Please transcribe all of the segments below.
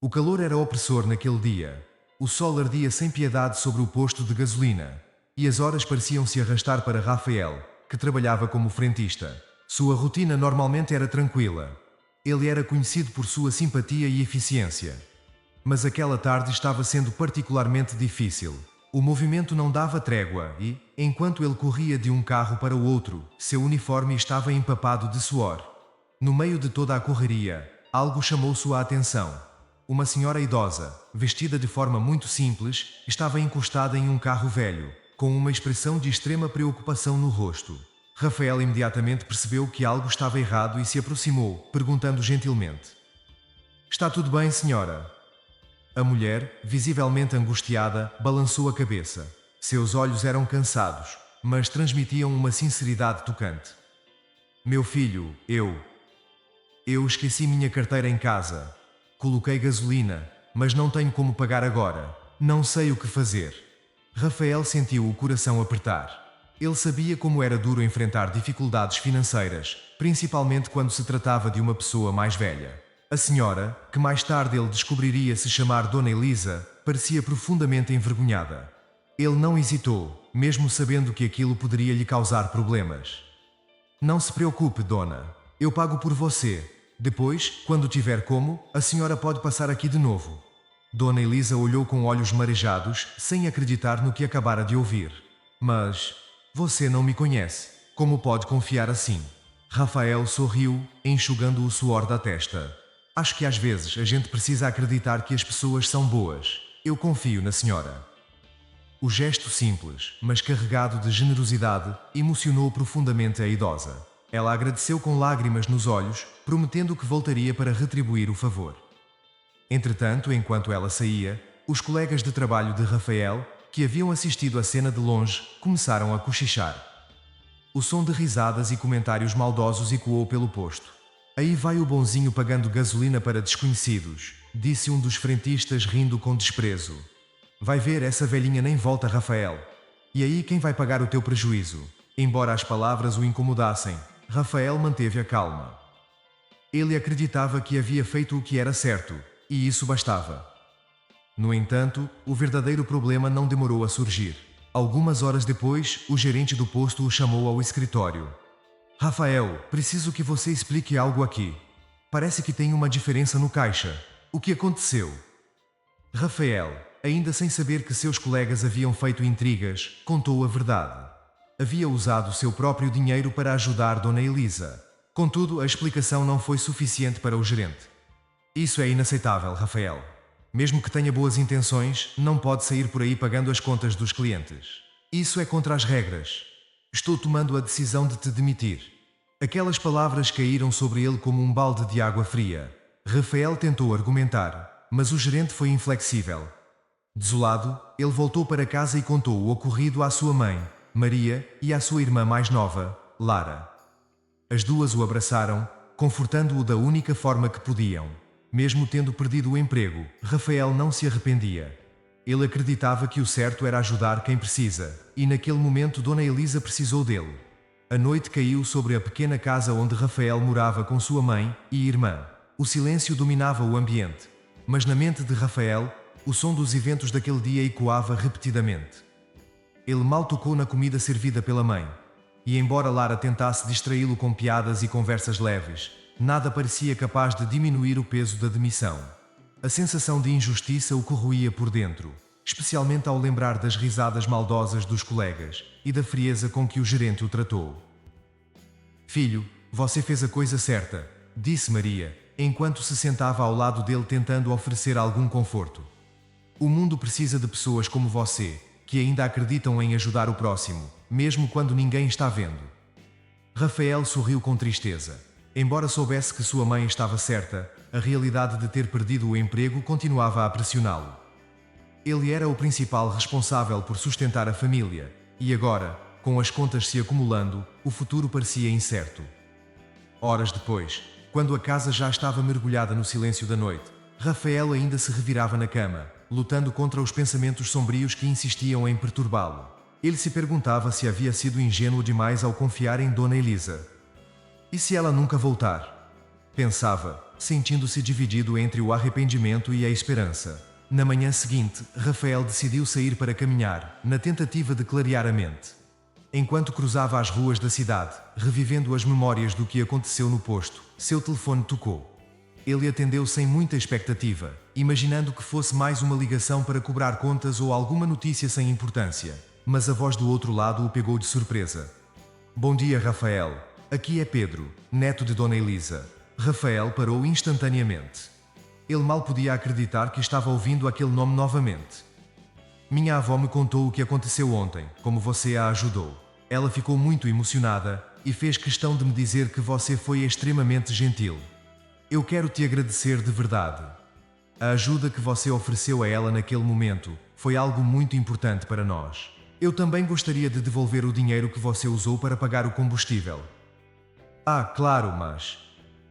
O calor era opressor naquele dia. O sol ardia sem piedade sobre o posto de gasolina. E as horas pareciam se arrastar para Rafael, que trabalhava como frentista. Sua rotina normalmente era tranquila. Ele era conhecido por sua simpatia e eficiência. Mas aquela tarde estava sendo particularmente difícil. O movimento não dava trégua e, enquanto ele corria de um carro para o outro, seu uniforme estava empapado de suor. No meio de toda a correria, algo chamou sua atenção. Uma senhora idosa, vestida de forma muito simples, estava encostada em um carro velho, com uma expressão de extrema preocupação no rosto. Rafael imediatamente percebeu que algo estava errado e se aproximou, perguntando gentilmente: "Está tudo bem, senhora?" A mulher, visivelmente angustiada, balançou a cabeça. Seus olhos eram cansados, mas transmitiam uma sinceridade tocante. "Meu filho, eu esqueci minha carteira em casa. Coloquei gasolina, mas não tenho como pagar agora. Não sei o que fazer." Rafael sentiu o coração apertar. Ele sabia como era duro enfrentar dificuldades financeiras, principalmente quando se tratava de uma pessoa mais velha. A senhora, que mais tarde ele descobriria se chamar Dona Elisa, parecia profundamente envergonhada. Ele não hesitou, mesmo sabendo que aquilo poderia lhe causar problemas. "Não se preocupe, dona. Eu pago por você. Depois, quando tiver como, a senhora pode passar aqui de novo." Dona Elisa olhou com olhos marejados, sem acreditar no que acabara de ouvir. "Mas você não me conhece. Como pode confiar assim?" Rafael sorriu, enxugando o suor da testa. "Acho que às vezes a gente precisa acreditar que as pessoas são boas. Eu confio na senhora." O gesto simples, mas carregado de generosidade, emocionou profundamente a idosa. Ela agradeceu com lágrimas nos olhos, prometendo que voltaria para retribuir o favor. Entretanto, enquanto ela saía, os colegas de trabalho de Rafael, que haviam assistido à cena de longe, começaram a cochichar. O som de risadas e comentários maldosos ecoou pelo posto. "Aí vai o bonzinho pagando gasolina para desconhecidos", disse um dos frentistas rindo com desprezo. "Vai ver, essa velhinha nem volta, Rafael. E aí quem vai pagar o teu prejuízo?" Embora as palavras o incomodassem, Rafael manteve a calma. Ele acreditava que havia feito o que era certo, e isso bastava. No entanto, o verdadeiro problema não demorou a surgir. Algumas horas depois, o gerente do posto o chamou ao escritório. "Rafael, preciso que você explique algo aqui. Parece que tem uma diferença no caixa. O que aconteceu?" Rafael, ainda sem saber que seus colegas haviam feito intrigas, contou a verdade. Havia usado seu próprio dinheiro para ajudar Dona Elisa. Contudo, a explicação não foi suficiente para o gerente. "Isso é inaceitável, Rafael. Mesmo que tenha boas intenções, não pode sair por aí pagando as contas dos clientes. Isso é contra as regras. Estou tomando a decisão de te demitir." Aquelas palavras caíram sobre ele como um balde de água fria. Rafael tentou argumentar, mas o gerente foi inflexível. Desolado, ele voltou para casa e contou o ocorrido à sua mãe, Maria, e à sua irmã mais nova, Lara. As duas o abraçaram, confortando-o da única forma que podiam. Mesmo tendo perdido o emprego, Rafael não se arrependia. Ele acreditava que o certo era ajudar quem precisa, e naquele momento Dona Elisa precisou dele. A noite caiu sobre a pequena casa onde Rafael morava com sua mãe e irmã. O silêncio dominava o ambiente, mas na mente de Rafael, o som dos eventos daquele dia ecoava repetidamente. Ele mal tocou na comida servida pela mãe. E embora Lara tentasse distraí-lo com piadas e conversas leves, nada parecia capaz de diminuir o peso da demissão. A sensação de injustiça o corroía por dentro, especialmente ao lembrar das risadas maldosas dos colegas e da frieza com que o gerente o tratou. "Filho, você fez a coisa certa", disse Maria, enquanto se sentava ao lado dele tentando oferecer algum conforto. "O mundo precisa de pessoas como você, que ainda acreditam em ajudar o próximo, mesmo quando ninguém está vendo." Rafael sorriu com tristeza. Embora soubesse que sua mãe estava certa, a realidade de ter perdido o emprego continuava a pressioná-lo. Ele era o principal responsável por sustentar a família, e agora, com as contas se acumulando, o futuro parecia incerto. Horas depois, quando a casa já estava mergulhada no silêncio da noite, Rafael ainda se revirava na cama, lutando contra os pensamentos sombrios que insistiam em perturbá-lo. Ele se perguntava se havia sido ingênuo demais ao confiar em Dona Elisa. E se ela nunca voltar? Pensava, sentindo-se dividido entre o arrependimento e a esperança. Na manhã seguinte, Rafael decidiu sair para caminhar, na tentativa de clarear a mente. Enquanto cruzava as ruas da cidade, revivendo as memórias do que aconteceu no posto, seu telefone tocou. Ele atendeu sem muita expectativa, imaginando que fosse mais uma ligação para cobrar contas ou alguma notícia sem importância. Mas a voz do outro lado o pegou de surpresa. Bom dia, Rafael. Aqui é Pedro, neto de Dona Elisa. Rafael parou instantaneamente. Ele mal podia acreditar que estava ouvindo aquele nome novamente. Minha avó me contou o que aconteceu ontem, como você a ajudou. Ela ficou muito emocionada e fez questão de me dizer que você foi extremamente gentil. Eu quero te agradecer de verdade. A ajuda que você ofereceu a ela naquele momento foi algo muito importante para nós. Eu também gostaria de devolver o dinheiro que você usou para pagar o combustível. Ah, claro, mas...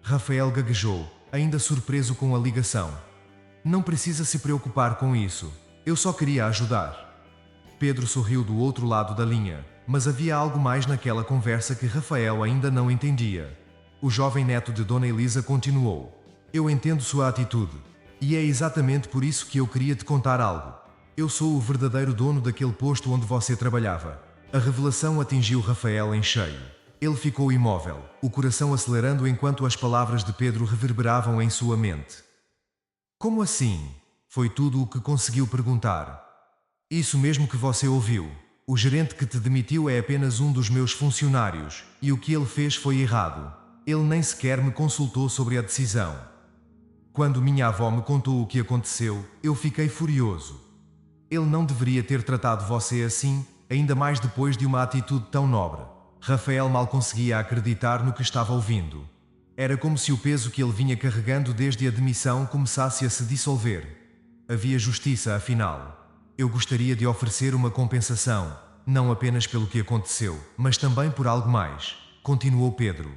Rafael gaguejou, ainda surpreso com a ligação. Não precisa se preocupar com isso. Eu só queria ajudar. Pedro sorriu do outro lado da linha, mas havia algo mais naquela conversa que Rafael ainda não entendia. O jovem neto de Dona Elisa continuou. Eu entendo sua atitude. E é exatamente por isso que eu queria te contar algo. Eu sou o verdadeiro dono daquele posto onde você trabalhava. A revelação atingiu Rafael em cheio. Ele ficou imóvel, o coração acelerando enquanto as palavras de Pedro reverberavam em sua mente. Como assim? Foi tudo o que conseguiu perguntar. Isso mesmo que você ouviu. O gerente que te demitiu é apenas um dos meus funcionários, e o que ele fez foi errado. Ele nem sequer me consultou sobre a decisão. Quando minha avó me contou o que aconteceu, eu fiquei furioso. Ele não deveria ter tratado você assim, ainda mais depois de uma atitude tão nobre. Rafael mal conseguia acreditar no que estava ouvindo. Era como se o peso que ele vinha carregando desde a demissão começasse a se dissolver. Havia justiça, afinal. Eu gostaria de oferecer uma compensação, não apenas pelo que aconteceu, mas também por algo mais, continuou Pedro.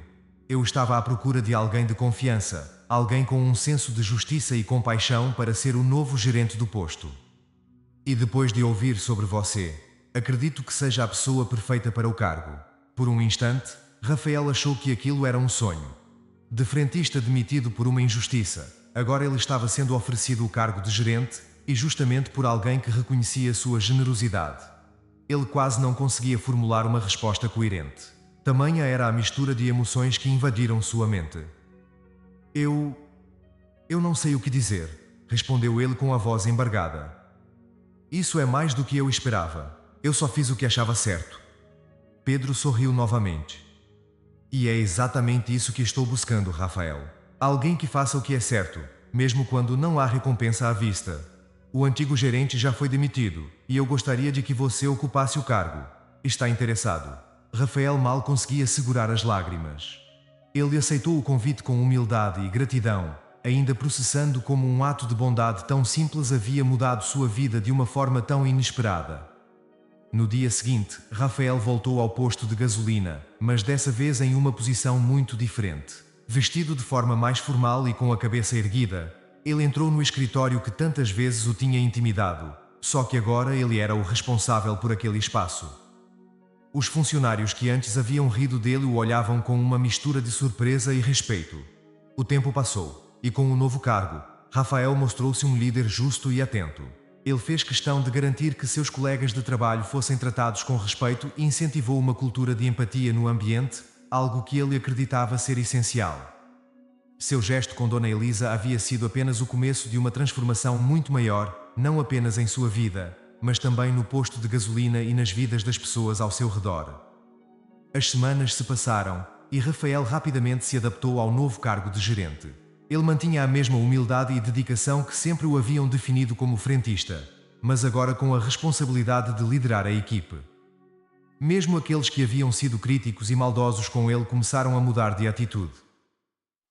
Eu estava à procura de alguém de confiança, alguém com um senso de justiça e compaixão para ser o novo gerente do posto. E depois de ouvir sobre você, acredito que seja a pessoa perfeita para o cargo. Por um instante, Rafael achou que aquilo era um sonho. De frentista demitido por uma injustiça, agora ele estava sendo oferecido o cargo de gerente, e justamente por alguém que reconhecia sua generosidade. Ele quase não conseguia formular uma resposta coerente. Tamanha era a mistura de emoções que invadiram sua mente. Eu não sei o que dizer, respondeu ele com a voz embargada. Isso é mais do que eu esperava. Eu só fiz o que achava certo. Pedro sorriu novamente. E é exatamente isso que estou buscando, Rafael. Alguém que faça o que é certo, mesmo quando não há recompensa à vista. O antigo gerente já foi demitido, e eu gostaria de que você ocupasse o cargo. Está interessado? Rafael mal conseguia segurar as lágrimas. Ele aceitou o convite com humildade e gratidão, ainda processando como um ato de bondade tão simples havia mudado sua vida de uma forma tão inesperada. No dia seguinte, Rafael voltou ao posto de gasolina, mas dessa vez em uma posição muito diferente. Vestido de forma mais formal e com a cabeça erguida, ele entrou no escritório que tantas vezes o tinha intimidado, só que agora ele era o responsável por aquele espaço. Os funcionários que antes haviam rido dele o olhavam com uma mistura de surpresa e respeito. O tempo passou, e com o novo cargo, Rafael mostrou-se um líder justo e atento. Ele fez questão de garantir que seus colegas de trabalho fossem tratados com respeito e incentivou uma cultura de empatia no ambiente, algo que ele acreditava ser essencial. Seu gesto com Dona Elisa havia sido apenas o começo de uma transformação muito maior, não apenas em sua vida, mas também no posto de gasolina e nas vidas das pessoas ao seu redor. As semanas se passaram, e Rafael rapidamente se adaptou ao novo cargo de gerente. Ele mantinha a mesma humildade e dedicação que sempre o haviam definido como frentista, mas agora com a responsabilidade de liderar a equipe. Mesmo aqueles que haviam sido críticos e maldosos com ele começaram a mudar de atitude.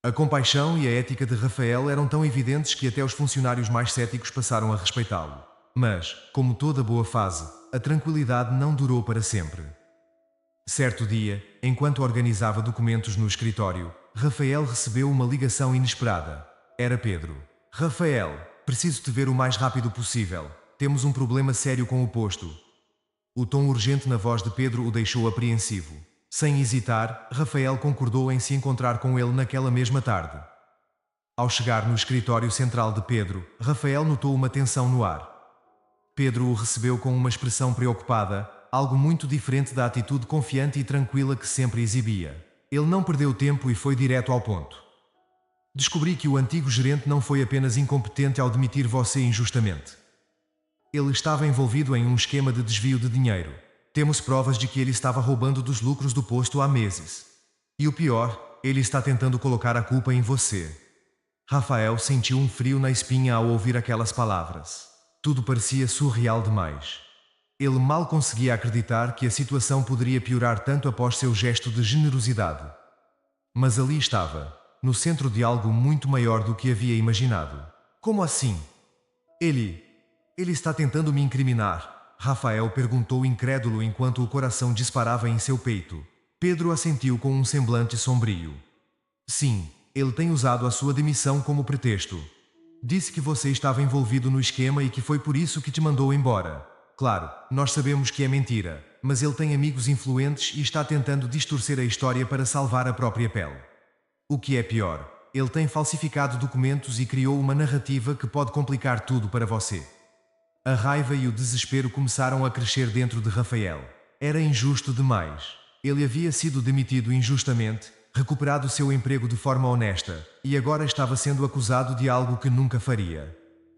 A compaixão e a ética de Rafael eram tão evidentes que até os funcionários mais céticos passaram a respeitá-lo. Mas, como toda boa fase, a tranquilidade não durou para sempre. Certo dia, enquanto organizava documentos no escritório, Rafael recebeu uma ligação inesperada. Era Pedro. Rafael, preciso te ver o mais rápido possível. Temos um problema sério com o posto. O tom urgente na voz de Pedro o deixou apreensivo. Sem hesitar, Rafael concordou em se encontrar com ele naquela mesma tarde. Ao chegar no escritório central de Pedro, Rafael notou uma tensão no ar. Pedro o recebeu com uma expressão preocupada, algo muito diferente da atitude confiante e tranquila que sempre exibia. Ele não perdeu tempo e foi direto ao ponto. Descobri que o antigo gerente não foi apenas incompetente ao demitir você injustamente. Ele estava envolvido em um esquema de desvio de dinheiro. Temos provas de que ele estava roubando dos lucros do posto há meses. E o pior, ele está tentando colocar a culpa em você. Rafael sentiu um frio na espinha ao ouvir aquelas palavras. Tudo parecia surreal demais. Ele mal conseguia acreditar que a situação poderia piorar tanto após seu gesto de generosidade. Mas ali estava, no centro de algo muito maior do que havia imaginado. Como assim? Ele está tentando me incriminar. Rafael perguntou incrédulo enquanto o coração disparava em seu peito. Pedro assentiu com um semblante sombrio. Sim, ele tem usado a sua demissão como pretexto. Disse que você estava envolvido no esquema e que foi por isso que te mandou embora. Claro, nós sabemos que é mentira, mas ele tem amigos influentes e está tentando distorcer a história para salvar a própria pele. O que é pior, ele tem falsificado documentos e criou uma narrativa que pode complicar tudo para você. A raiva e o desespero começaram a crescer dentro de Rafael. Era injusto demais. Ele havia sido demitido injustamente, recuperado seu emprego de forma honesta, e agora estava sendo acusado de algo que nunca faria.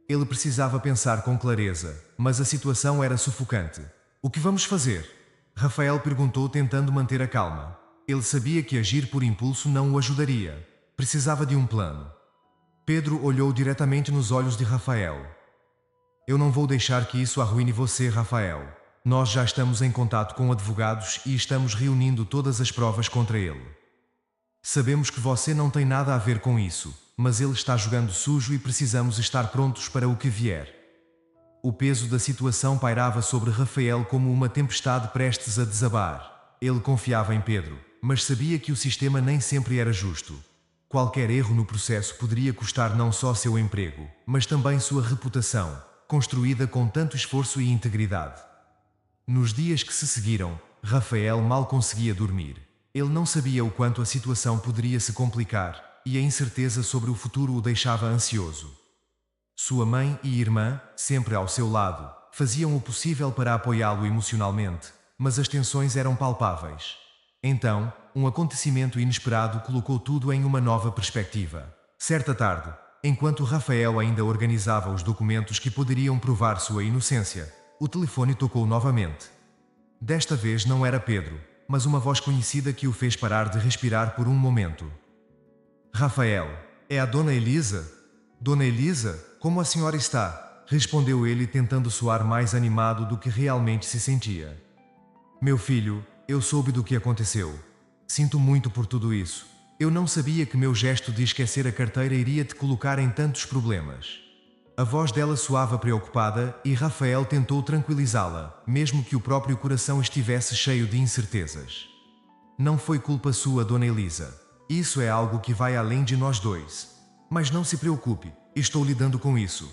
Ele precisava pensar com clareza, mas a situação era sufocante. O que vamos fazer? Rafael perguntou tentando manter a calma. Ele sabia que agir por impulso não o ajudaria. Precisava de um plano. Pedro olhou diretamente nos olhos de Rafael. Eu não vou deixar que isso arruine você, Rafael. Nós já estamos em contato com advogados e estamos reunindo todas as provas contra ele. Sabemos que você não tem nada a ver com isso, mas ele está jogando sujo e precisamos estar prontos para o que vier. O peso da situação pairava sobre Rafael como uma tempestade prestes a desabar. Ele confiava em Pedro, mas sabia que o sistema nem sempre era justo. Qualquer erro no processo poderia custar não só seu emprego, mas também sua reputação, construída com tanto esforço e integridade. Nos dias que se seguiram, Rafael mal conseguia dormir. Ele não sabia o quanto a situação poderia se complicar, e a incerteza sobre o futuro o deixava ansioso. Sua mãe e irmã, sempre ao seu lado, faziam o possível para apoiá-lo emocionalmente, mas as tensões eram palpáveis. Então, um acontecimento inesperado colocou tudo em uma nova perspectiva. Certa tarde, enquanto Rafael ainda organizava os documentos que poderiam provar sua inocência, o telefone tocou novamente. Desta vez não era Pedro, mas uma voz conhecida que o fez parar de respirar por um momento. Rafael, é a Dona Elisa? Dona Elisa, como a senhora está? Respondeu ele tentando soar mais animado do que realmente se sentia. Meu filho, eu soube do que aconteceu. Sinto muito por tudo isso. Eu não sabia que meu gesto de esquecer a carteira iria te colocar em tantos problemas. A voz dela soava preocupada e Rafael tentou tranquilizá-la, mesmo que o próprio coração estivesse cheio de incertezas. Não foi culpa sua, Dona Elisa. Isso é algo que vai além de nós dois. Mas não se preocupe, estou lidando com isso.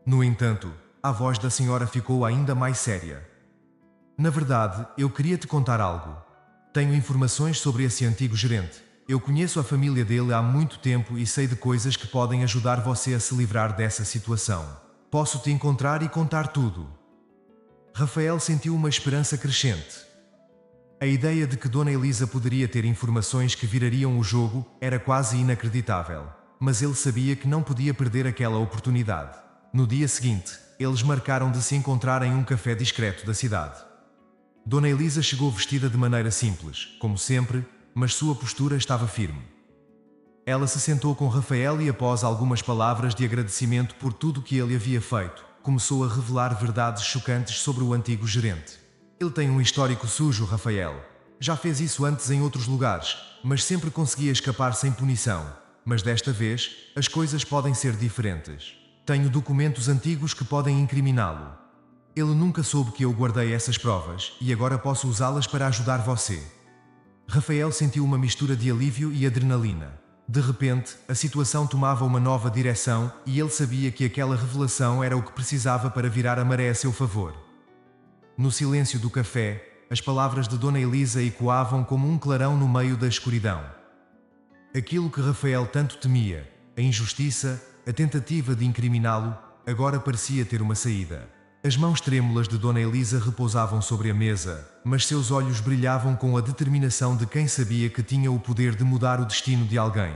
No entanto, a voz da senhora ficou ainda mais séria. Na verdade, eu queria te contar algo. Tenho informações sobre esse antigo gerente. Eu conheço a família dele há muito tempo e sei de coisas que podem ajudar você a se livrar dessa situação. Posso te encontrar e contar tudo. Rafael sentiu uma esperança crescente. A ideia de que Dona Elisa poderia ter informações que virariam o jogo era quase inacreditável, mas ele sabia que não podia perder aquela oportunidade. No dia seguinte, eles marcaram de se encontrar em um café discreto da cidade. Dona Elisa chegou vestida de maneira simples, como sempre, mas sua postura estava firme. Ela se sentou com Rafael e, após algumas palavras de agradecimento por tudo que ele havia feito, começou a revelar verdades chocantes sobre o antigo gerente. Ele tem um histórico sujo, Rafael. Já fez isso antes em outros lugares, mas sempre conseguia escapar sem punição. Mas desta vez, as coisas podem ser diferentes. Tenho documentos antigos que podem incriminá-lo. Ele nunca soube que eu guardei essas provas e agora posso usá-las para ajudar você. Rafael sentiu uma mistura de alívio e adrenalina. De repente, a situação tomava uma nova direção e ele sabia que aquela revelação era o que precisava para virar a maré a seu favor. No silêncio do café, as palavras de Dona Elisa ecoavam como um clarão no meio da escuridão. Aquilo que Rafael tanto temia, a injustiça, a tentativa de incriminá-lo, agora parecia ter uma saída. As mãos trêmulas de Dona Elisa repousavam sobre a mesa, mas seus olhos brilhavam com a determinação de quem sabia que tinha o poder de mudar o destino de alguém.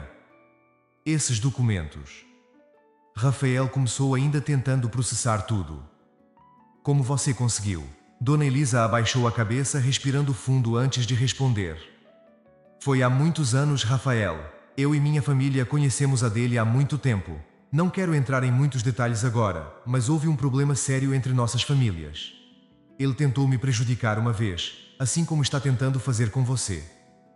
Esses documentos. Rafael começou ainda tentando processar tudo. Como você conseguiu? Dona Elisa abaixou a cabeça, respirando fundo antes de responder. Foi há muitos anos, Rafael. Eu e minha família conhecemos a dele há muito tempo. Não quero entrar em muitos detalhes agora, mas houve um problema sério entre nossas famílias. Ele tentou me prejudicar uma vez, assim como está tentando fazer com você.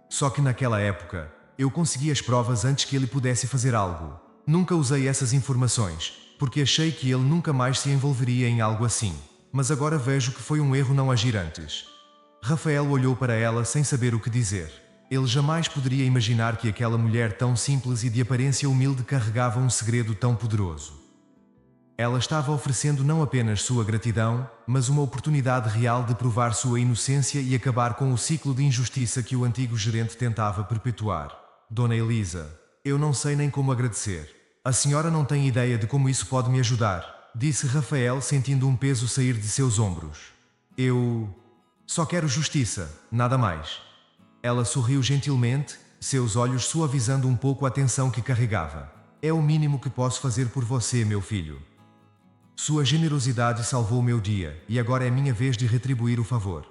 Só que naquela época, eu consegui as provas antes que ele pudesse fazer algo. Nunca usei essas informações, porque achei que ele nunca mais se envolveria em algo assim. Mas agora vejo que foi um erro não agir antes. Rafael olhou para ela sem saber o que dizer. Ele jamais poderia imaginar que aquela mulher tão simples e de aparência humilde carregava um segredo tão poderoso. Ela estava oferecendo não apenas sua gratidão, mas uma oportunidade real de provar sua inocência e acabar com o ciclo de injustiça que o antigo gerente tentava perpetuar. Dona Elisa, eu não sei nem como agradecer. A senhora não tem ideia de como isso pode me ajudar, disse Rafael, sentindo um peso sair de seus ombros. Eu só quero justiça, nada mais. Ela sorriu gentilmente, seus olhos suavizando um pouco a tensão que carregava. É o mínimo que posso fazer por você, meu filho. Sua generosidade salvou meu dia, e agora é minha vez de retribuir o favor.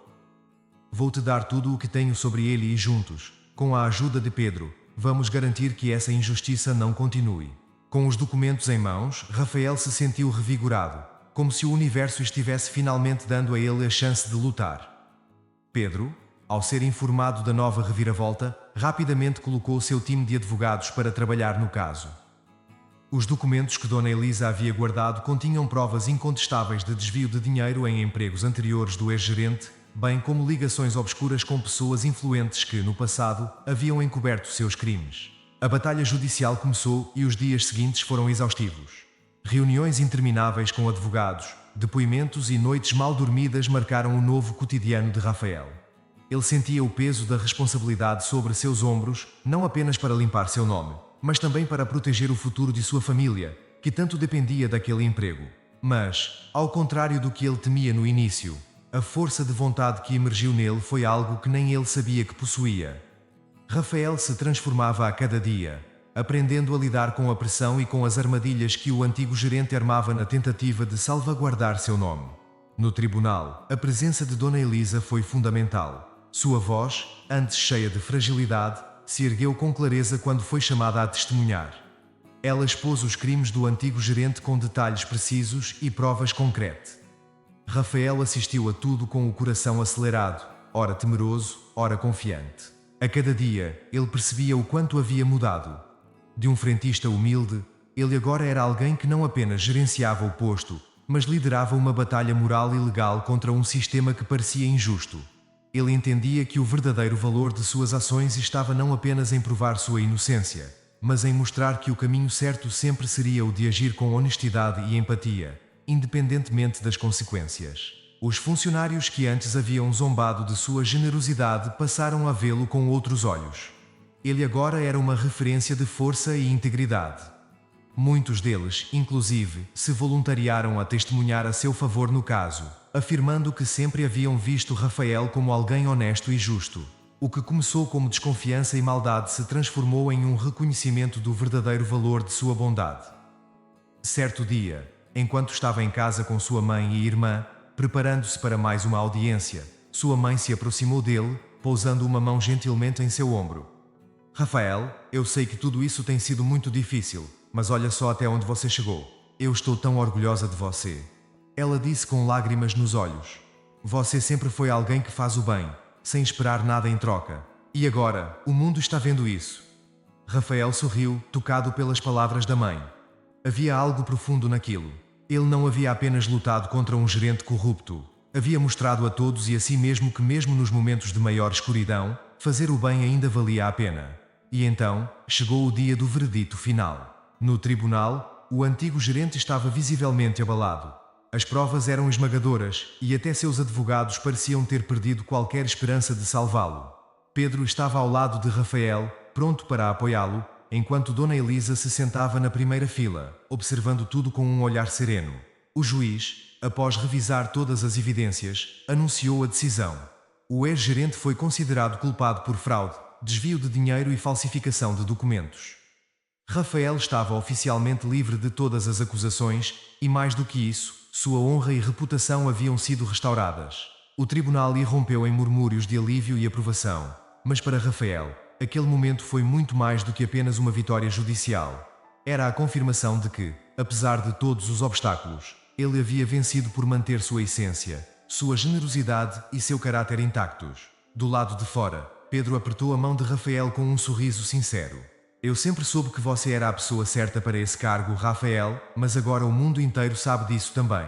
Vou-te dar tudo o que tenho sobre ele e juntos, com a ajuda de Pedro, vamos garantir que essa injustiça não continue. Com os documentos em mãos, Rafael se sentiu revigorado, como se o universo estivesse finalmente dando a ele a chance de lutar. Pedro, ao ser informado da nova reviravolta, rapidamente colocou seu time de advogados para trabalhar no caso. Os documentos que Dona Elisa havia guardado continham provas incontestáveis de desvio de dinheiro em empregos anteriores do ex-gerente, bem como ligações obscuras com pessoas influentes que, no passado, haviam encoberto seus crimes. A batalha judicial começou e os dias seguintes foram exaustivos. Reuniões intermináveis com advogados, depoimentos e noites mal dormidas marcaram o novo cotidiano de Rafael. Ele sentia o peso da responsabilidade sobre seus ombros, não apenas para limpar seu nome, mas também para proteger o futuro de sua família, que tanto dependia daquele emprego. Mas, ao contrário do que ele temia no início, a força de vontade que emergiu nele foi algo que nem ele sabia que possuía. Rafael se transformava a cada dia, aprendendo a lidar com a pressão e com as armadilhas que o antigo gerente armava na tentativa de salvaguardar seu nome. No tribunal, a presença de Dona Elisa foi fundamental. Sua voz, antes cheia de fragilidade, se ergueu com clareza quando foi chamada a testemunhar. Ela expôs os crimes do antigo gerente com detalhes precisos e provas concretas. Rafael assistiu a tudo com o coração acelerado, ora temeroso, ora confiante. A cada dia, ele percebia o quanto havia mudado. De um frentista humilde, ele agora era alguém que não apenas gerenciava o posto, mas liderava uma batalha moral e legal contra um sistema que parecia injusto. Ele entendia que o verdadeiro valor de suas ações estava não apenas em provar sua inocência, mas em mostrar que o caminho certo sempre seria o de agir com honestidade e empatia, independentemente das consequências. Os funcionários que antes haviam zombado de sua generosidade passaram a vê-lo com outros olhos. Ele agora era uma referência de força e integridade. Muitos deles, inclusive, se voluntariaram a testemunhar a seu favor no caso, afirmando que sempre haviam visto Rafael como alguém honesto e justo. O que começou como desconfiança e maldade se transformou em um reconhecimento do verdadeiro valor de sua bondade. Certo dia, enquanto estava em casa com sua mãe e irmã, preparando-se para mais uma audiência, sua mãe se aproximou dele, pousando uma mão gentilmente em seu ombro. Rafael, eu sei que tudo isso tem sido muito difícil, mas olha só até onde você chegou. Eu estou tão orgulhosa de você. Ela disse com lágrimas nos olhos. Você sempre foi alguém que faz o bem, sem esperar nada em troca. E agora, o mundo está vendo isso. Rafael sorriu, tocado pelas palavras da mãe. Havia algo profundo naquilo. Ele não havia apenas lutado contra um gerente corrupto. Havia mostrado a todos e a si mesmo que mesmo nos momentos de maior escuridão, fazer o bem ainda valia a pena. E então, chegou o dia do veredito final. No tribunal, o antigo gerente estava visivelmente abalado. As provas eram esmagadoras, e até seus advogados pareciam ter perdido qualquer esperança de salvá-lo. Pedro estava ao lado de Rafael, pronto para apoiá-lo, enquanto Dona Elisa se sentava na primeira fila, observando tudo com um olhar sereno. O juiz, após revisar todas as evidências, anunciou a decisão. O ex-gerente foi considerado culpado por fraude, desvio de dinheiro e falsificação de documentos. Rafael estava oficialmente livre de todas as acusações, e mais do que isso, sua honra e reputação haviam sido restauradas. O tribunal irrompeu em murmúrios de alívio e aprovação, mas para Rafael, aquele momento foi muito mais do que apenas uma vitória judicial. Era a confirmação de que, apesar de todos os obstáculos, ele havia vencido por manter sua essência, sua generosidade e seu caráter intactos. Do lado de fora, Pedro apertou a mão de Rafael com um sorriso sincero. Eu sempre soube que você era a pessoa certa para esse cargo, Rafael, mas agora o mundo inteiro sabe disso também.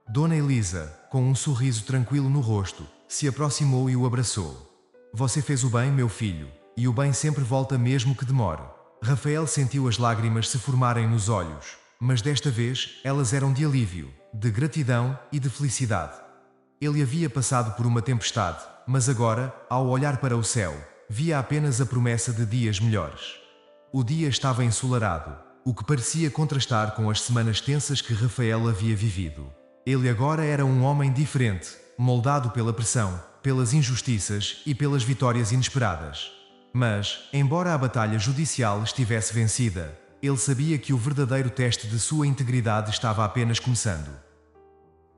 Dona Elisa, com um sorriso tranquilo no rosto, se aproximou e o abraçou. Você fez o bem, meu filho, e o bem sempre volta mesmo que demore. Rafael sentiu as lágrimas se formarem nos olhos, mas desta vez elas eram de alívio, de gratidão e de felicidade. Ele havia passado por uma tempestade, mas agora, ao olhar para o céu, via apenas a promessa de dias melhores. O dia estava ensolarado, o que parecia contrastar com as semanas tensas que Rafael havia vivido. Ele agora era um homem diferente, moldado pela pressão, pelas injustiças e pelas vitórias inesperadas. Mas, embora a batalha judicial estivesse vencida, ele sabia que o verdadeiro teste de sua integridade estava apenas começando.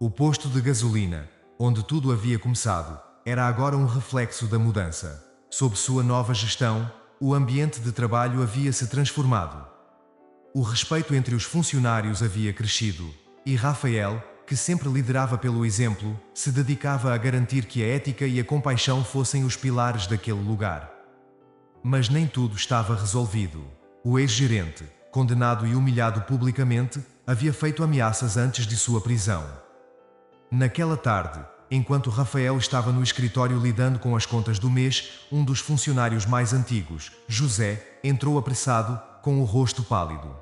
O posto de gasolina, onde tudo havia começado, era agora um reflexo da mudança. Sob sua nova gestão, o ambiente de trabalho havia se transformado. O respeito entre os funcionários havia crescido, e Rafael, que sempre liderava pelo exemplo, se dedicava a garantir que a ética e a compaixão fossem os pilares daquele lugar. Mas nem tudo estava resolvido. O ex-gerente, condenado e humilhado publicamente, havia feito ameaças antes de sua prisão. Naquela tarde, enquanto Rafael estava no escritório lidando com as contas do mês, um dos funcionários mais antigos, José, entrou apressado, com o rosto pálido.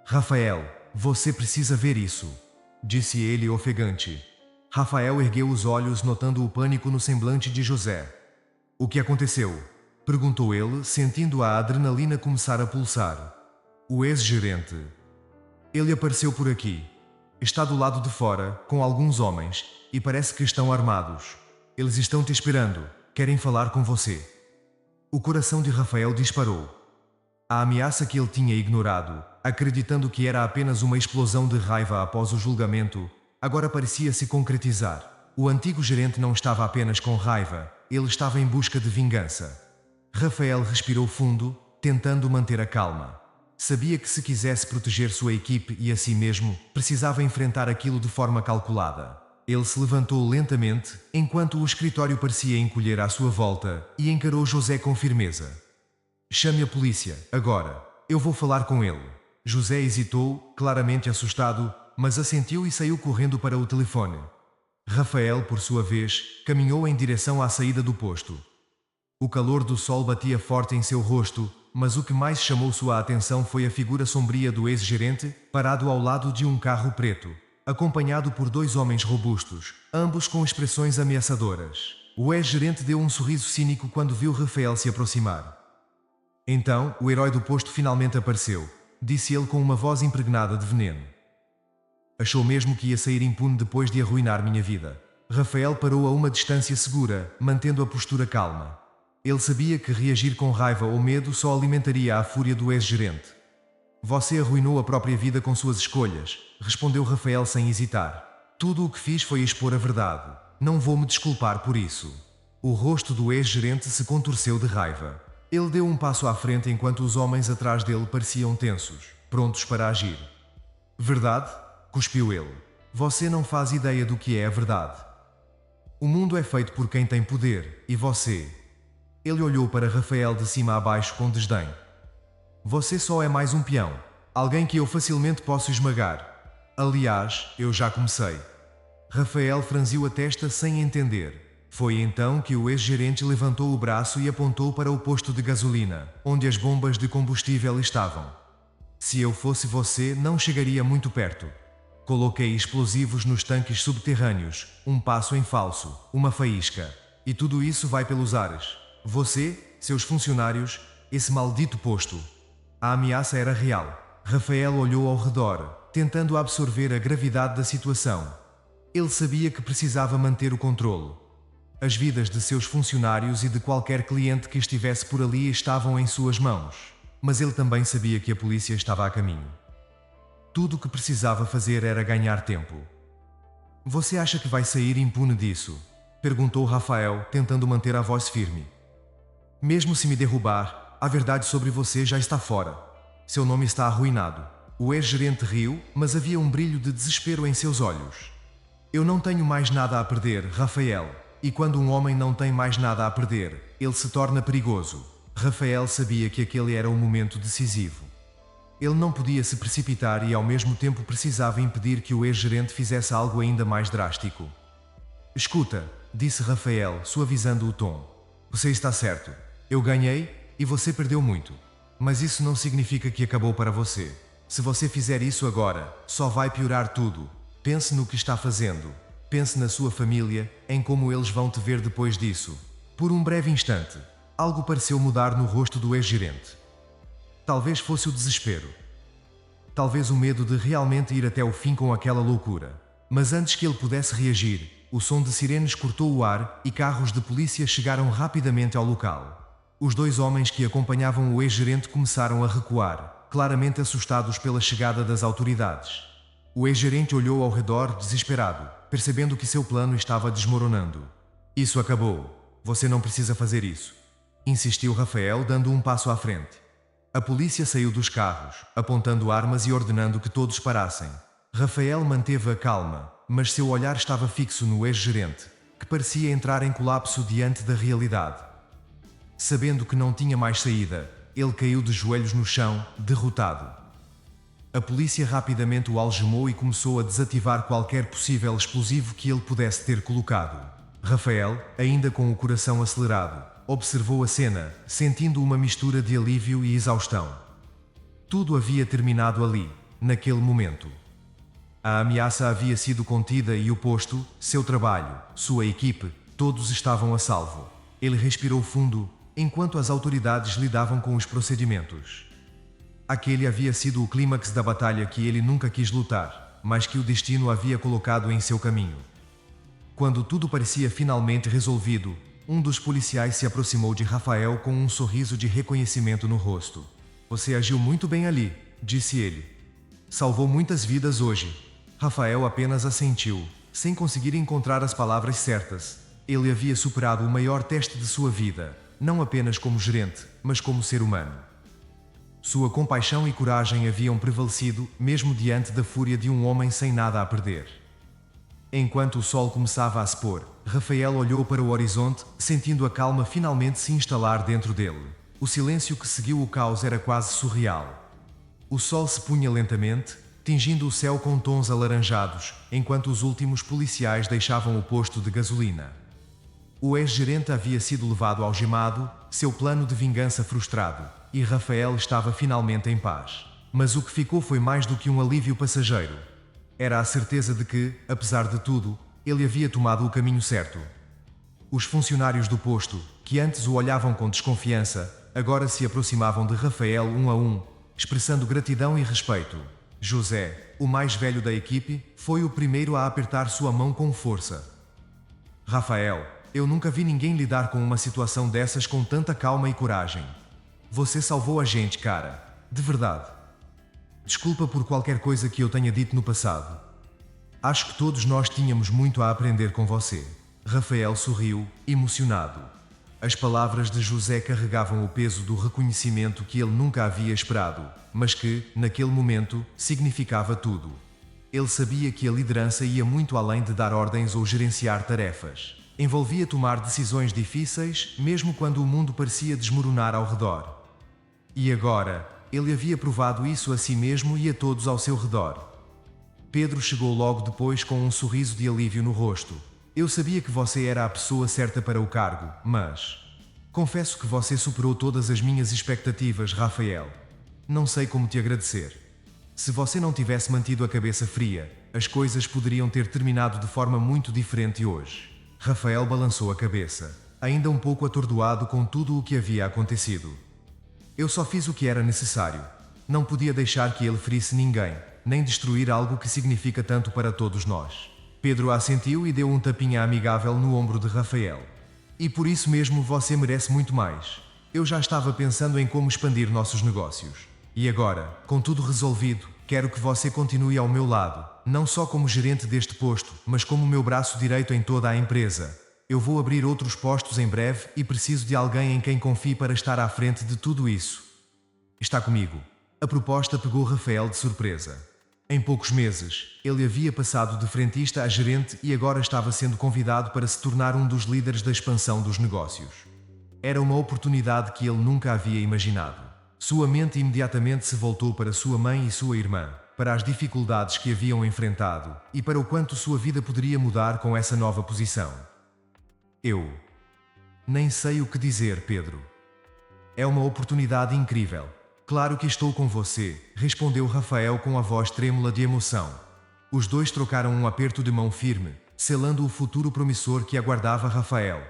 Rafael, você precisa ver isso, disse ele ofegante. Rafael ergueu os olhos notando o pânico no semblante de José. O que aconteceu? Perguntou ele, sentindo a adrenalina começar a pulsar. O ex-gerente. Ele apareceu por aqui. Está do lado de fora, com alguns homens, e parece que estão armados. Eles estão te esperando, querem falar com você. O coração de Rafael disparou. A ameaça que ele tinha ignorado, acreditando que era apenas uma explosão de raiva após o julgamento, agora parecia se concretizar. O antigo gerente não estava apenas com raiva, ele estava em busca de vingança. Rafael respirou fundo, tentando manter a calma. Sabia que se quisesse proteger sua equipe e a si mesmo, precisava enfrentar aquilo de forma calculada. Ele se levantou lentamente, enquanto o escritório parecia encolher à sua volta, e encarou José com firmeza. Chame a polícia, agora. Eu vou falar com ele. José hesitou, claramente assustado, mas assentiu e saiu correndo para o telefone. Rafael, por sua vez, caminhou em direção à saída do posto. O calor do sol batia forte em seu rosto, mas o que mais chamou sua atenção foi a figura sombria do ex-gerente, parado ao lado de um carro preto, acompanhado por dois homens robustos, ambos com expressões ameaçadoras. O ex-gerente deu um sorriso cínico quando viu Rafael se aproximar. Então, o herói do posto finalmente apareceu, disse ele com uma voz impregnada de veneno. Achou mesmo que ia sair impune depois de arruinar minha vida. Rafael parou a uma distância segura, mantendo a postura calma. Ele sabia que reagir com raiva ou medo só alimentaria a fúria do ex-gerente. Você arruinou a própria vida com suas escolhas, respondeu Rafael sem hesitar. Tudo o que fiz foi expor a verdade. Não vou me desculpar por isso. O rosto do ex-gerente se contorceu de raiva. Ele deu um passo à frente enquanto os homens atrás dele pareciam tensos, prontos para agir. Verdade? Cuspiu ele. Você não faz ideia do que é a verdade. O mundo é feito por quem tem poder, e você... Ele olhou para Rafael de cima a baixo com desdém. Você só é mais um peão. Alguém que eu facilmente posso esmagar. Aliás, eu já comecei. Rafael franziu a testa sem entender. Foi então que o ex-gerente levantou o braço e apontou para o posto de gasolina, onde as bombas de combustível estavam. Se eu fosse você, não chegaria muito perto. Coloquei explosivos nos tanques subterrâneos, um passo em falso, uma faísca. E tudo isso vai pelos ares. Você, seus funcionários, esse maldito posto. A ameaça era real. Rafael olhou ao redor, tentando absorver a gravidade da situação. Ele sabia que precisava manter o controle. As vidas de seus funcionários e de qualquer cliente que estivesse por ali estavam em suas mãos. Mas ele também sabia que a polícia estava a caminho. Tudo o que precisava fazer era ganhar tempo. Você acha que vai sair impune disso? Perguntou Rafael, tentando manter a voz firme. Mesmo se me derrubar, a verdade sobre você já está fora. Seu nome está arruinado. O ex-gerente riu, mas havia um brilho de desespero em seus olhos. Eu não tenho mais nada a perder, Rafael. E quando um homem não tem mais nada a perder, ele se torna perigoso. Rafael sabia que aquele era o momento decisivo. Ele não podia se precipitar e ao mesmo tempo precisava impedir que o ex-gerente fizesse algo ainda mais drástico. Escuta, disse Rafael, suavizando o tom. Você está certo. Eu ganhei e você perdeu muito. Mas isso não significa que acabou para você. Se você fizer isso agora, só vai piorar tudo. Pense no que está fazendo. Pense na sua família, em como eles vão te ver depois disso. Por um breve instante, algo pareceu mudar no rosto do ex-gerente. Talvez fosse o desespero. Talvez o medo de realmente ir até o fim com aquela loucura. Mas antes que ele pudesse reagir, o som de sirenes cortou o ar e carros de polícia chegaram rapidamente ao local. Os dois homens que acompanhavam o ex-gerente começaram a recuar, claramente assustados pela chegada das autoridades. O ex-gerente olhou ao redor desesperado, percebendo que seu plano estava desmoronando. Isso acabou. Você não precisa fazer isso. Insistiu Rafael, dando um passo à frente. A polícia saiu dos carros, apontando armas e ordenando que todos parassem. Rafael manteve a calma, mas seu olhar estava fixo no ex-gerente, que parecia entrar em colapso diante da realidade. Sabendo que não tinha mais saída, ele caiu de joelhos no chão, derrotado. A polícia rapidamente o algemou e começou a desativar qualquer possível explosivo que ele pudesse ter colocado. Rafael, ainda com o coração acelerado, observou a cena, sentindo uma mistura de alívio e exaustão. Tudo havia terminado ali, naquele momento. A ameaça havia sido contida e o posto, seu trabalho, sua equipe, todos estavam a salvo. Ele respirou fundo, enquanto as autoridades lidavam com os procedimentos. Aquele havia sido o clímax da batalha que ele nunca quis lutar, mas que o destino havia colocado em seu caminho. Quando tudo parecia finalmente resolvido, um dos policiais se aproximou de Rafael com um sorriso de reconhecimento no rosto. Você agiu muito bem ali, disse ele. Salvou muitas vidas hoje. Rafael apenas assentiu, sem conseguir encontrar as palavras certas. Ele havia superado o maior teste de sua vida, não apenas como gerente, mas como ser humano. Sua compaixão e coragem haviam prevalecido, mesmo diante da fúria de um homem sem nada a perder. Enquanto o sol começava a se pôr, Rafael olhou para o horizonte, sentindo a calma finalmente se instalar dentro dele. O silêncio que seguiu o caos era quase surreal. O sol se punha lentamente, tingindo o céu com tons alaranjados, enquanto os últimos policiais deixavam o posto de gasolina. O ex-gerente havia sido levado algemado, seu plano de vingança frustrado, e Rafael estava finalmente em paz. Mas o que ficou foi mais do que um alívio passageiro. Era a certeza de que, apesar de tudo, ele havia tomado o caminho certo. Os funcionários do posto, que antes o olhavam com desconfiança, agora se aproximavam de Rafael um a um, expressando gratidão e respeito. José, o mais velho da equipe, foi o primeiro a apertar sua mão com força. Rafael, eu nunca vi ninguém lidar com uma situação dessas com tanta calma e coragem. Você salvou a gente, cara. De verdade. Desculpa por qualquer coisa que eu tenha dito no passado. Acho que todos nós tínhamos muito a aprender com você. Rafael sorriu, emocionado. As palavras de José carregavam o peso do reconhecimento que ele nunca havia esperado, mas que, naquele momento, significava tudo. Ele sabia que a liderança ia muito além de dar ordens ou gerenciar tarefas. Envolvia tomar decisões difíceis, mesmo quando o mundo parecia desmoronar ao redor. E agora, ele havia provado isso a si mesmo e a todos ao seu redor. Pedro chegou logo depois com um sorriso de alívio no rosto. Eu sabia que você era a pessoa certa para o cargo, mas... Confesso que você superou todas as minhas expectativas, Rafael. Não sei como te agradecer. Se você não tivesse mantido a cabeça fria, As coisas poderiam ter terminado de forma muito diferente hoje. Rafael balançou a cabeça, ainda um pouco atordoado com tudo o que havia acontecido. Eu só fiz o que era necessário. Não podia deixar que ele ferisse ninguém, nem destruir algo que significa tanto para todos nós. Pedro assentiu e deu um tapinha amigável no ombro de Rafael. E por isso mesmo você merece muito mais. Eu já estava pensando em como expandir nossos negócios. E agora, com tudo resolvido, quero que você continue ao meu lado, não só como gerente deste posto, mas como meu braço direito em toda a empresa. Eu vou abrir outros postos em breve e preciso de alguém em quem confie para estar à frente de tudo isso. Está comigo. A proposta pegou Rafael de surpresa. Em poucos meses, ele havia passado de frentista a gerente e agora estava sendo convidado para se tornar um dos líderes da expansão dos negócios. Era uma oportunidade que ele nunca havia imaginado. Sua mente imediatamente se voltou para sua mãe e sua irmã, para as dificuldades que haviam enfrentado e para o quanto sua vida poderia mudar com essa nova posição. Eu nem sei o que dizer, Pedro. É uma oportunidade incrível. Claro que estou com você, respondeu Rafael com a voz trêmula de emoção. Os dois trocaram um aperto de mão firme, selando o futuro promissor que aguardava Rafael.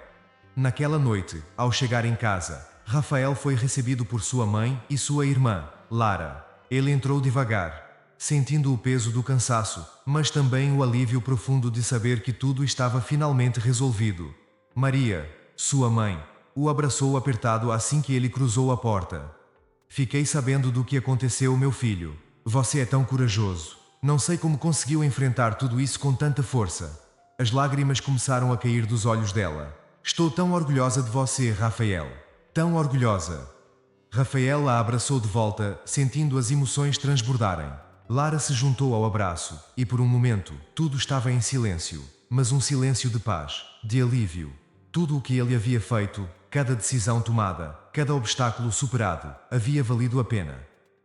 Naquela noite, ao chegar em casa, Rafael foi recebido por sua mãe e sua irmã, Lara. Ele entrou devagar, sentindo o peso do cansaço, mas também o alívio profundo de saber que tudo estava finalmente resolvido. Maria, sua mãe, o abraçou apertado assim que ele cruzou a porta. Fiquei sabendo do que aconteceu, meu filho. Você é tão corajoso. Não sei como conseguiu enfrentar tudo isso com tanta força. As lágrimas começaram a cair dos olhos dela. Estou tão orgulhosa de você, Rafael. Tão orgulhosa. Rafael a abraçou de volta, sentindo as emoções transbordarem. Lara se juntou ao abraço, e por um momento, tudo estava em silêncio. Mas um silêncio de paz, de alívio. Tudo o que ele havia feito, cada decisão tomada, cada obstáculo superado, havia valido a pena.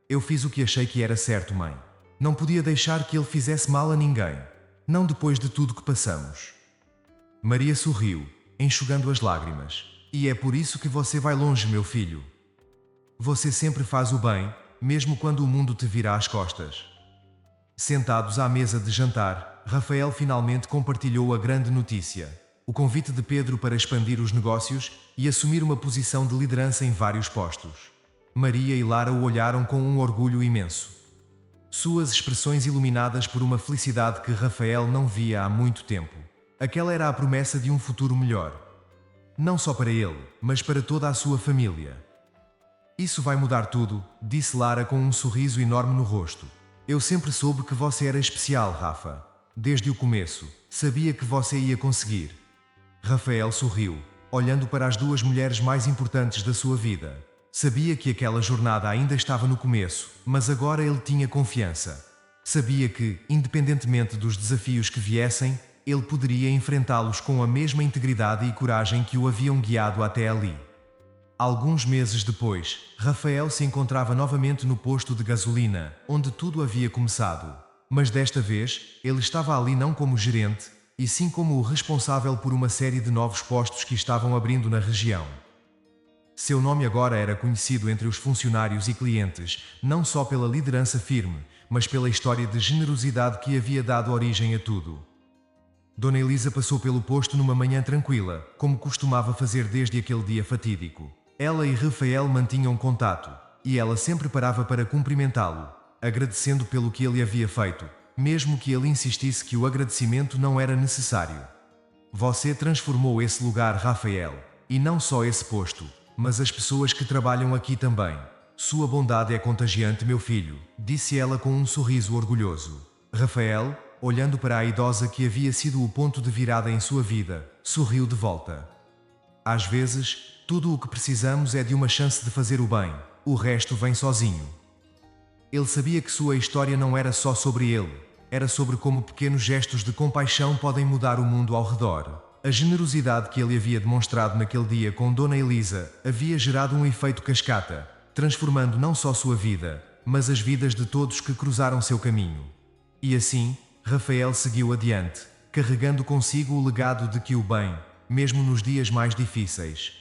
Eu fiz o que achei que era certo, mãe. Não podia deixar que ele fizesse mal a ninguém. Não depois de tudo que passamos. Maria sorriu, enxugando as lágrimas. E é por isso que você vai longe, meu filho. Você sempre faz o bem, mesmo quando o mundo te vira às costas. Sentados à mesa de jantar, Rafael finalmente compartilhou a grande notícia. O convite de Pedro para expandir os negócios e assumir uma posição de liderança em vários postos. Maria e Lara o olharam com um orgulho imenso. Suas expressões iluminadas por uma felicidade que Rafael não via há muito tempo. Aquela era a promessa de um futuro melhor. Não só para ele, mas para toda a sua família. Isso vai mudar tudo, disse Lara com um sorriso enorme no rosto. Eu sempre soube que você era especial, Rafa. Desde o começo, sabia que você ia conseguir. Rafael sorriu, olhando para as duas mulheres mais importantes da sua vida. Sabia que aquela jornada ainda estava no começo, mas agora ele tinha confiança. Sabia que, independentemente dos desafios que viessem, ele poderia enfrentá-los com a mesma integridade e coragem que o haviam guiado até ali. Alguns meses depois, Rafael se encontrava novamente no posto de gasolina, onde tudo havia começado. Mas desta vez, ele estava ali não como gerente, e sim como o responsável por uma série de novos postos que estavam abrindo na região. Seu nome agora era conhecido entre os funcionários e clientes, não só pela liderança firme, mas pela história de generosidade que havia dado origem a tudo. Dona Elisa passou pelo posto numa manhã tranquila, como costumava fazer desde aquele dia fatídico. Ela e Rafael mantinham contato, e ela sempre parava para cumprimentá-lo, agradecendo pelo que ele havia feito, mesmo que ele insistisse que o agradecimento não era necessário. Você transformou esse lugar, Rafael, e não só esse posto, mas as pessoas que trabalham aqui também. Sua bondade é contagiante, meu filho, disse ela com um sorriso orgulhoso. Rafael, olhando para a idosa que havia sido o ponto de virada em sua vida, sorriu de volta. Às vezes, tudo o que precisamos é de uma chance de fazer o bem, o resto vem sozinho. Ele sabia que sua história não era só sobre ele, era sobre como pequenos gestos de compaixão podem mudar o mundo ao redor. A generosidade que ele havia demonstrado naquele dia com Dona Elisa havia gerado um efeito cascata, transformando não só sua vida, mas as vidas de todos que cruzaram seu caminho. E assim, Rafael seguiu adiante, carregando consigo o legado de que o bem, mesmo nos dias mais difíceis,